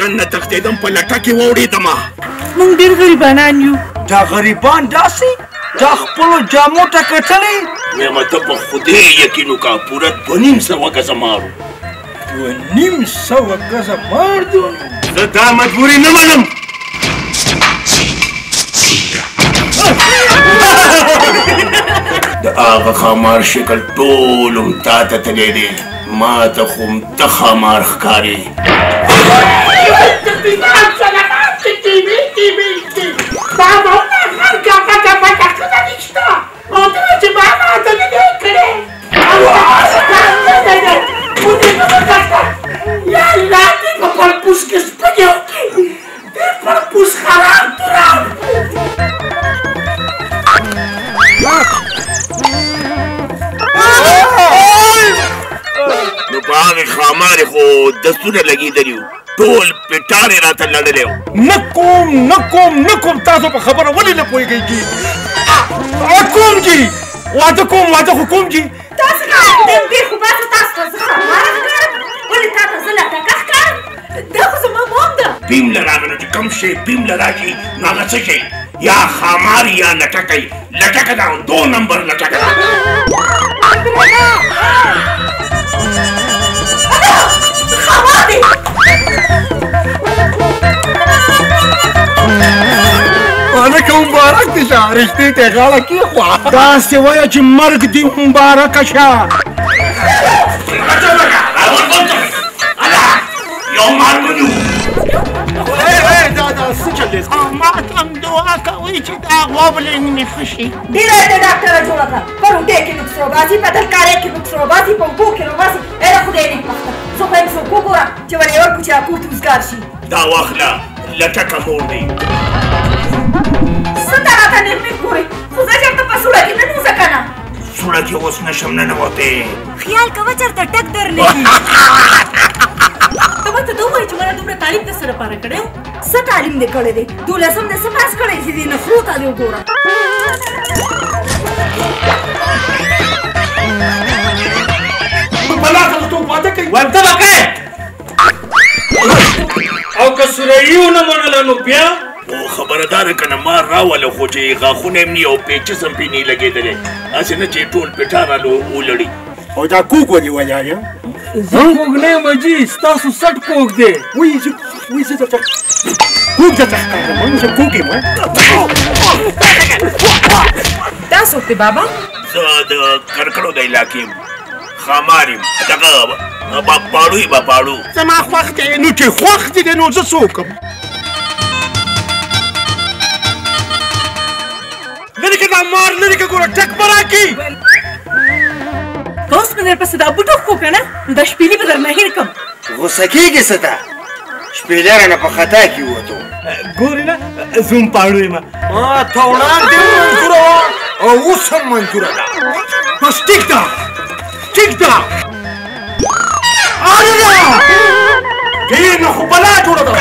ځان نه تښتېدم په لټه کې واوړېدمه موږ ډېر غریبانان یو دا غریبان داسې دا خپلو جامو ته کتلې وایم ته په خدای یقین وکړه پوره 2.5 ګزه مارو 2.5 ګزه مار دي زه دا مجبوري نه منم د هغه ښامار شکل ټول هم تا ته تللی دی ما ته خو ته ښامار ښکارې نو په هغې ښامارې خو دستونه لګېدلي وو ټول پټارې راته لړلی وو نه کوم تاسو په خبره ولې نه پوهېږئ جي کوم جي واده خو کوم جي تاسو ډېر خو باسه تاسو ته زه ښاماره ښکارم ولې تا ته زه لټکه ښکارم دا خو زما مام ده بیم له راغله چې کوم شی بیم له راشي نو هغه څه شی یا ښامار یا لټکه لټکه ده 2 نمبر لټکه ده هلکه مبارک دي شه رښتې ته یې غاړه کېښوه داسې وایه چې مرګ دې مبارکه شه یو مار ونیو دا څه چل دی ما ته هم دعا کوئ چې دا غوبلنګ مې ښه شي ډېره یې د ډاکټره جوړه کړه په روټۍ کې نقص وباسي په تلکارۍ کې نقص وباسي په اوبو کې وباسي ای د خدای نېکبخته زه خو یم څوک وګوره چې ور یې ورکړو چې دا کور کې وزګار شي دا واخله لټکه مور دی څه ته راته نېغ ګورئ خو زه چېرته په سوړه کې نه نوځه که نه سوړه کې اوس نشم ننوتی خیال کوه چېرته ټک در نه کي ته به ته دا ووایې چې ما دومره تعلیم د څه لپاره کړی و څه تعلیم دې کړی دی 12 دې څه پاس کړی چې دې نخرو ته دې وګوره بلا ته څوک واده کوي وایم ته به کوې او که سوریي ونه منله نو بیا او خبرداره که نه مار راوله خو چې غاښونه یې نی او پیچس هم پې نه لګېدلی هسې نه چې ټول پټاره ولړي او دا کوک ولې ویایم زه کوږ نه یم حاجي ستاسو سټ کوږ دی زه درته کوک درته ښکارم زه کوک یم دا څوک دی بابا زه د کرکړو د علاقې یم ښامار یم دغه باپاړو یې باپاړو زما خوښ دی نو چې خوښ دی نو زه څه وکړم لرې که دا مار لرې که ګوره ټک به راکړي که اوس مې درپسې دا بوټ وکړو که نه نو دا شپېلي به درنه هېر کړم غوسه کېږې څه ته شپېلۍ رانه په خطا کې ووتو ګورې نه زه هم پاړو یم ته وړاندې منظوره وه او اوس هم منظوره ده بس ټیک ده دې نه خو بلا جوړه ده